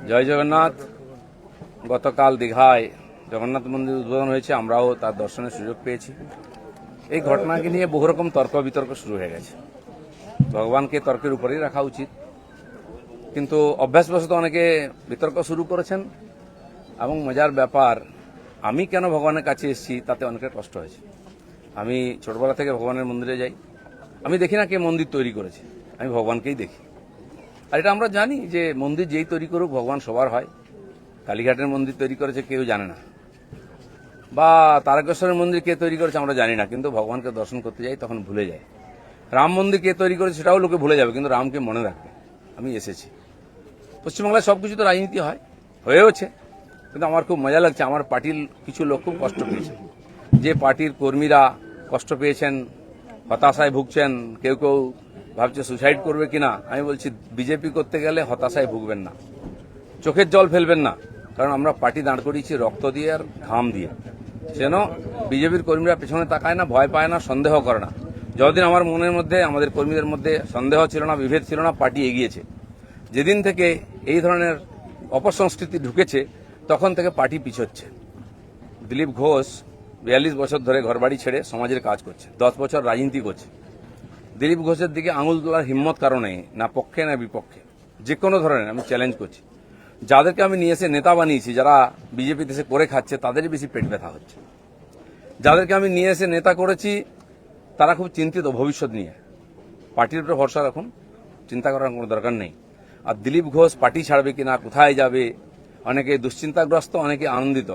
জয় জগন্নাথ। গতকাল দীঘায় জগন্নাথ মন্দির উদ্বোধন হয়েছে, আমরাও তার দর্শনের সুযোগ পেয়েছি। এই ঘটনাকে নিয়ে বহু রকম তর্ক বিতর্ক শুরু হয়ে গেছে। ভগবানকে তর্কের উপরেই রাখা উচিত, কিন্তু অভ্যাসবশত অনেকে বিতর্ক শুরু করেছেন। এবং মজার ব্যাপার, আমি কেন ভগবানের কাছে এসেছি তাতে অনেকের কষ্ট হয়েছে। আমি ছোটবেলা থেকে ভগবানের মন্দিরে যাই, আমি দেখি না কে মন্দির তৈরি করেছে, আমি ভগবানকেই দেখি। আর এটা আমরা জানি যে মন্দির যেই তৈরি করুক ভগবান সবার হয়। কালীঘাটের মন্দির তৈরি করেছে কেউ জানে না, বা তারকেশ্বরের মন্দির কে তৈরি করেছে আমরা জানি না, কিন্তু ভগবানকে দর্শন করতে যাই তখন ভুলে যায়। রাম মন্দির কে তৈরি করেছে সেটাও লোকে ভুলে যাবে, কিন্তু রামকে মনে রাখবে। আমি এসেছি। পশ্চিমবাংলায় সবকিছু তো রাজনীতি হয়, হয়েওছে, কিন্তু আমার খুব মজা লাগছে। আমার পার্টির কিছু লোক খুব কষ্ট পেয়েছে, যে পার্টির কর্মীরা কষ্ট পেয়েছেন, হতাশায় ভুগছেন, কেউ কেউ ভাবছে সুসাইড করবে কিনা। আমি বলছি বিজেপি করতে গেলে হতাশায় ভুগবেন না, চোখের জল ফেলবেন না, কারণ আমরা পার্টি দাঁড় করিয়েছি রক্ত দিয়ে আর ঘাম দিয়ে। যেন বিজেপির কর্মীরা পেছনে তাকায় না, ভয় পায় না, সন্দেহ করে না। যতদিন আমার মনের মধ্যে, আমাদের কর্মীদের মধ্যে সন্দেহ ছিল না, বিভেদ ছিল না, পার্টি এগিয়েছে। যেদিন থেকে এই ধরনের অপসংস্কৃতি ঢুকেছে তখন থেকে পার্টি পিছোচ্ছে। দিলীপ ঘোষ 42 বছর ধরে ঘরবাড়ি ছেড়ে সমাজের কাজ করছে, 10 বছর রাজনীতি করছে। দিলীপ ঘোষের দিকে আঙুল তোলার হিম্মত কারণে না পক্ষে না বিপক্ষে, যে কোনো ধরনের আমি চ্যালেঞ্জ করছি। যাদেরকে আমি নিয়ে এসে নেতা বানিয়েছি, যারা বিজেপি দেশে করে খাচ্ছে, তাদেরই বেশি পেট ব্যথা হচ্ছে। যাদেরকে আমি নিয়ে এসে নেতা করেছি তারা খুব চিন্তিত ভবিষ্যৎ নিয়ে। পার্টির উপরে ভরসা রাখুন, চিন্তা করার কোনো দরকার নেই। আর দিলীপ ঘোষ পার্টি ছাড়বে কিনা, কোথায় যাবে, অনেকে দুশ্চিন্তাগ্রস্ত, অনেকে আনন্দিত।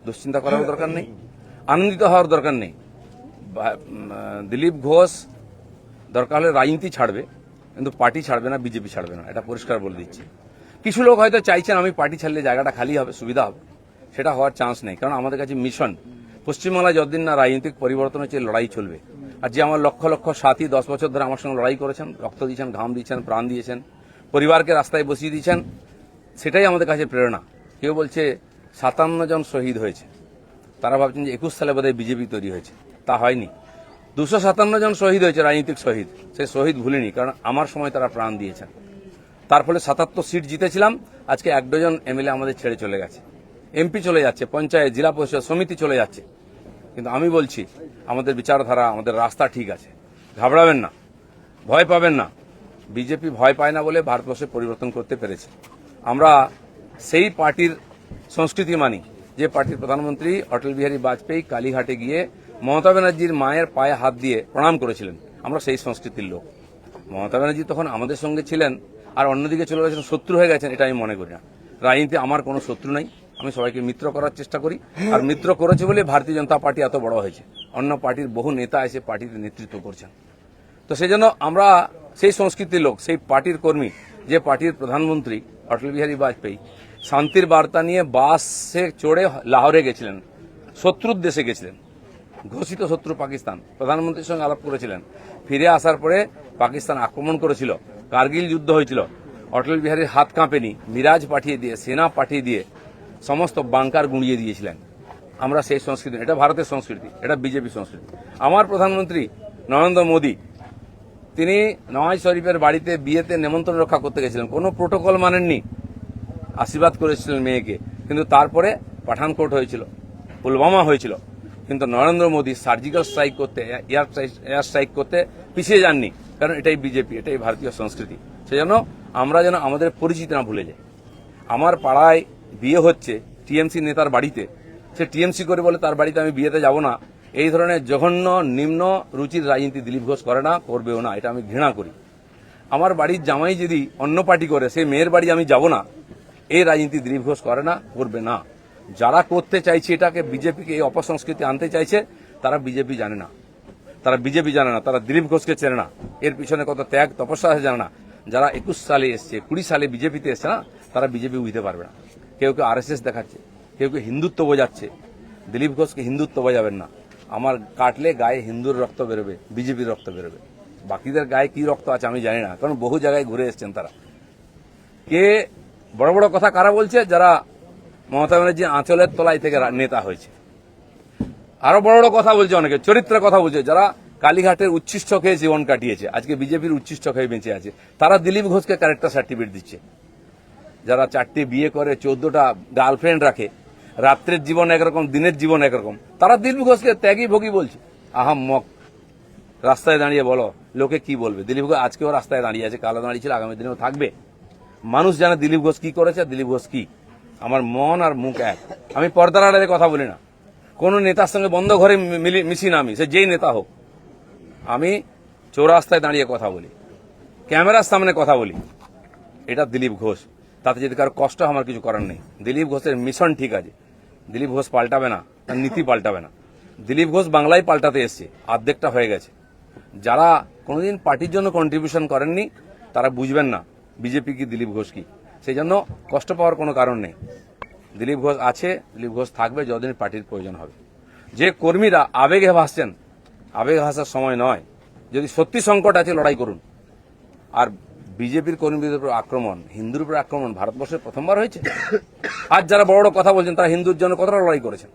দুশ্চিন্তা করার দরকার নেই, আনন্দিত হওয়ার দরকার নেই। দিলীপ ঘোষ দরকার হলে রাজনীতি ছাড়বে, কিন্তু পার্টি ছাড়বে না, বিজেপি ছাড়বে না, এটা পরিষ্কার বলে দিচ্ছি। কিছু লোক হয়তো চাইছেন আমি পার্টি ছাড়লে জায়গাটা খালি হবে, সুবিধা হবে। সেটা হওয়ার চান্স নেই, কারণ আমাদের কাছে মিশন পশ্চিমবাংলায় যতদিন না রাজনৈতিক পরিবর্তন হচ্ছে লড়াই চলবে। আর যে আমার লক্ষ লক্ষ সাথী 10 বছর ধরে আমার সঙ্গে লড়াই করেছেন, রক্ত দিয়েছেন, ঘাম দিয়েছেন, প্রাণ দিয়েছেন, পরিবারকে রাস্তায় বসিয়ে দিয়েছেন, সেটাই আমাদের কাছে প্রেরণা। কেউ বলছে 57 জন শহীদ হয়েছে, তারা ভাবছেন যে 21 সালে বোধহয় বিজেপি তৈরি হয়েছে। তা হয়নি। 257 জন শহীদ হয়েছে, রাজনৈতিক শহীদ। সেই শহীদ ভুলিনি, কারণ আমার সময় তারা প্রাণ দিয়েছেন। তার ফলে 77 সিট জিতেছিলাম। আজকে 1 ডজন এমএলএ আমাদের ছেড়ে চলে গেছে, এমপি চলে যাচ্ছে, পঞ্চায়েত, জেলা পরিষদ, সমিতি চলে যাচ্ছে। কিন্তু আমি বলছি আমাদের বিচারধারা, আমাদের রাস্তা ঠিক আছে, ঘাবড়াবেন না, ভয় পাবেন না। বিজেপি ভয় পায় না বলে ভারতবর্ষে পরিবর্তন করতে পেরেছে। আমরা সেই পার্টির সংস্কৃতি মানি যে পার্টির প্রধানমন্ত্রী অটল বিহারী বাজপেয়ী কালীঘাটে গিয়ে মমতা ব্যানার্জির মায়ের পায়ে হাত দিয়ে প্রণাম করেছিলেন। আমরা সেই সংস্কৃতির লোক। মমতা ব্যানার্জি তখন আমাদের সঙ্গে ছিলেন, আর অন্যদিকে চলে গেছেন, শত্রু হয়ে গেছেন, এটা আমি মনে করি না। রাজনীতি আমার কোনো শত্রু নাই, আমি সবাইকে মিত্র করার চেষ্টা করি। আর মিত্র করেছে বলে ভারতীয় জনতা পার্টি এত বড় হয়েছে। অন্য পার্টির বহু নেতা এসে পার্টির নেতৃত্ব করছেন। তো সেই জন্য আমরা সেই সংস্কৃতির লোক, সেই পার্টির কর্মী যে পার্টির প্রধানমন্ত্রী অটল বিহারী বাজপেয়ী শান্তির বার্তা নিয়ে বাসে চড়ে লাহোরে গেছিলেন, শত্রুর দেশে গেছিলেন, ঘোষিত শত্রু পাকিস্তান। প্রধানমন্ত্রীর সঙ্গে আলাপ করেছিলেন। ফিরে আসার পরে পাকিস্তান আক্রমণ করেছিল, কার্গিল যুদ্ধ হয়েছিল। অটল বিহারীর হাত কাঁপেনি, মিরাজ পাঠিয়ে দিয়ে, সেনা পাঠিয়ে দিয়ে সমস্ত বাংকার গুঁড়িয়ে দিয়েছিলেন। আমরা সেই সংস্কৃতি, এটা ভারতের সংস্কৃতি, এটা বিজেপি সংস্কৃতি। আমার প্রধানমন্ত্রী নরেন্দ্র মোদী, তিনি নওয়াজ শরীফের বাড়িতে বিয়েতে নেমন্ত্রণ রক্ষা করতে গেছিলেন, কোনো প্রোটোকল মানেননি, আশীর্বাদ করেছিলেন মেয়েকে। কিন্তু তারপরে পাঠানকোট হয়েছিল, পুলওয়ামা হয়েছিল, কিন্তু নরেন্দ্র মোদী সার্জিক্যাল স্ট্রাইক করতে, এয়ার স্ট্রাইক করতে পিছিয়ে যাননি, কারণ এটাই বিজেপি, এটাই ভারতীয় সংস্কৃতি। সেজন্য আমরা যেন আমাদের পরিচিতি না ভুলে যাই। আমার পাড়ায় বিয়ে হচ্ছে টিএমসি নেতার বাড়িতে, সে টিএমসি করে বলে তার বাড়িতে আমি বিয়েতে যাব না। এই ধরনের জঘন্য নিম্ন রুচির রাজনীতি দিলীপ ঘোষ করে না, করবেও না, এটা আমি ঘৃণা করি। আমার বাড়ির জামাই যদি অন্য পার্টি করে, সেই মেয়ের বাড়ি আমি যাব না, এই রাজনীতি দিলীপ ঘোষ করে না, করবে না। যারা করতে চাইছে এটাকে, বিজেপিকে এই অপসংস্কৃতি আনতে চাইছে, তারা বিজেপি জানে না, তারা বিজেপি জানে না, তারা দিলীপ ঘোষকে চেনে না, এর পিছনে কত ত্যাগ তপস্যা আছে জানে না। যারা 21 সালে এসছে, 20 সালে বিজেপিতে এসছে না, তারা বিজেপি বুঝতে পারবে না। কেউ কেউ আরএসএস দেখাচ্ছে, কেউ কেউ হিন্দুত্ব বোঝাচ্ছে। দিলীপ ঘোষকে হিন্দুত্ব বোঝাবেন না। আমার কাটলে গায়ে হিন্দুর রক্ত বেরোবে, বিজেপির রক্ত বেরোবে। বাকিদের গায়ে কি রক্ত আছে আমি জানি না, কারণ বহু জায়গায় ঘুরে এসছেন তারা। কে বড় বড় কথা কারা বলছে? যারা মমতা ব্যানার্জি আঁচলের তলায় থেকে নেতা হয়েছে। আরো বড় বড় কথা বলছে, অনেকে চরিত্রের কথা বলছে, যারা কালীঘাটের উচ্ছিষ্ট খেয়ে জীবন কাটিয়েছে, আজকে বিজেপির উচ্ছিষ্ট খেয়ে বেঁচে আছে, তারা দিলীপ ঘোষকে ক্যারেক্টার সার্টিফিকেট দিচ্ছে। যারা 4টে বিয়ে করে 14টা গার্লফ্রেন্ড রাখে, রাত্রের জীবন একরকম দিনের জীবন একরকম, তারা দিলীপ ঘোষকে ত্যাগী ভোগী বলছে। আহাম্মক, রাস্তায় দাঁড়িয়ে বলো লোকে কি বলবে। দিলীপ ঘোষ আজকেও রাস্তায় দাঁড়িয়ে আছে, কালো দাঁড়িয়ে ছিল, আগামী দিনেও থাকবে। মানুষ জানে দিলীপ ঘোষ কি করেছে, দিলীপ ঘোষ কি। আমার মন আর মুখ এক। আমি পর্দার আড়ালে কথা বলি না, কোন নেতার সঙ্গে বন্ধ ঘরে মিশি না, আমি সে যেই নেতা হোক। আমি চৌরাস্তায় দাঁড়িয়ে কথা বলি, ক্যামেরার সামনে কথা বলি। এটা দিলীপ ঘোষ, তাতে যদি কারো কষ্ট আমার কিছু করার নেই। দিলীপ ঘোষের মিশন ঠিক আছে, দিলীপ ঘোষ পাল্টাবে না, তার নীতি পাল্টাবে না। দিলীপ ঘোষ বাংলায় পাল্টাতে এসছে, অর্ধেকটা হয়ে গেছে। যারা কোনোদিন পার্টির জন্য কন্ট্রিবিউশন করেননি তারা বুঝবেন না বিজেপি কি, দিলীপ ঘোষ কি। সেই জন্য কষ্ট পাওয়ার কোনো কারণ নেই। দিলীপ ঘোষ আছে, দিলীপ ঘোষ থাকবে যতদিন পার্টির প্রয়োজন হবে। যে কর্মীরা আবেগে ভাসছেন, আবেগে ভাসার সময় নয়। যদি সত্যি সংকট আছে লড়াই করুন। আর বিজেপির কর্মীদের উপর আক্রমণ, হিন্দুর উপর আক্রমণ ভারতবর্ষে প্রথমবার হয়েছে। আজ যারা বড় বড় কথা বলছেন তারা হিন্দুর জন্য কতটা লড়াই করেছেন,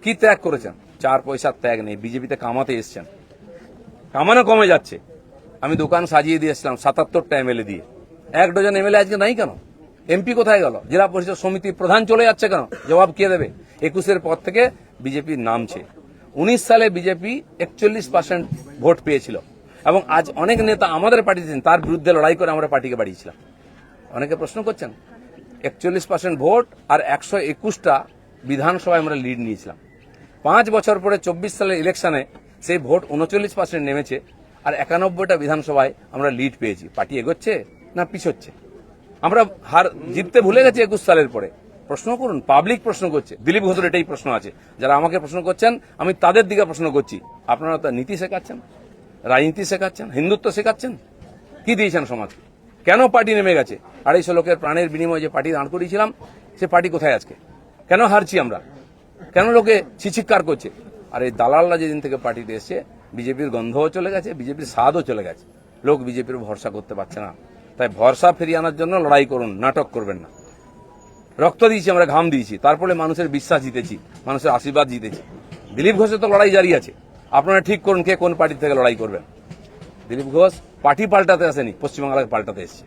কি ত্যাগ করেছেন। 4 পয়সার ত্যাগ নেই, বিজেপিতে কামাতে এসছেন, কামানো কমে যাচ্ছে। আমি দোকান সাজিয়ে দিয়েছিলাম 77টা এমএলএ দিয়ে, 1 ডজন এমএলএ আজকে নাই কেন? এমপি কোথায় গেল? জেলা পরিষদ সমিতি প্রধান চলে যাচ্ছে কেন? জবাব কে দেবে? 21-এর পর থেকে বিজেপি নামছে। 19 সালে বিজেপি 41% ভোট পেয়েছিল এবং আজ অনেক নেতা আমাদের পার্টিতে তার বিরুদ্ধে লড়াই করে আমরা পার্টিকে বাড়িয়েছিলাম। অনেকে প্রশ্ন করছেন 41% ভোট আর 121টা বিধানসভায় আমরা লিড নিয়েছিলাম। 5 বছর পরে 24 সালের ইলেকশনে সেই ভোট 39% নেমেছে আর 91টা বিধানসভায় আমরা লিড পেয়েছি। পার্টি এগোচ্ছে না পিছোচ্ছে? আমরা হার জিততে ভুলে গেছি 21 সালের পরে। প্রশ্ন করুন, পাবলিক প্রশ্ন করছে। দিলীপ ঘোষের এটাই প্রশ্ন আছে। যারা আমাকে প্রশ্ন করছেন আমি তাদের দিকে প্রশ্ন করছি। আপনারা তো নীতি শেখাচ্ছেন, রাজনীতি শেখাচ্ছেন, হিন্দুত্ব শেখাচ্ছেন, কি দিয়েছেন সমাজকে? কেন পার্টি নেমে গেছে? 250 লোকের প্রাণের বিনিময়ে যে পার্টি দাঁড় করিয়েছিলাম সে পার্টি কোথায় আজকে? কেন হারছি আমরা? কেন লোকে ছিচিৎকার করছে? আর এই দালালরা যেদিন থেকে পার্টিতে এসছে বিজেপির গন্ধও চলে গেছে, বিজেপির স্বাদও চলে গেছে। লোক বিজেপির ভরসা করতে পারছে না। তাই ভরসা ফিরিয়ে আনার জন্য লড়াই করুন, নাটক করবেন না। রক্ত দিয়েছি আমরা, ঘাম দিয়েছি, তারপরে মানুষের বিশ্বাস জিতেছি, মানুষের আশীর্বাদ জিতেছি। দিলীপ ঘোষের তো লড়াই জারি আছে। আপনারা ঠিক করুন কে কোন পার্টি থেকে লড়াই করবেন। দিলীপ ঘোষ পার্টি পাল্টাতে আসেনি, পশ্চিমবাংলাকে পাল্টাতে এসেছে।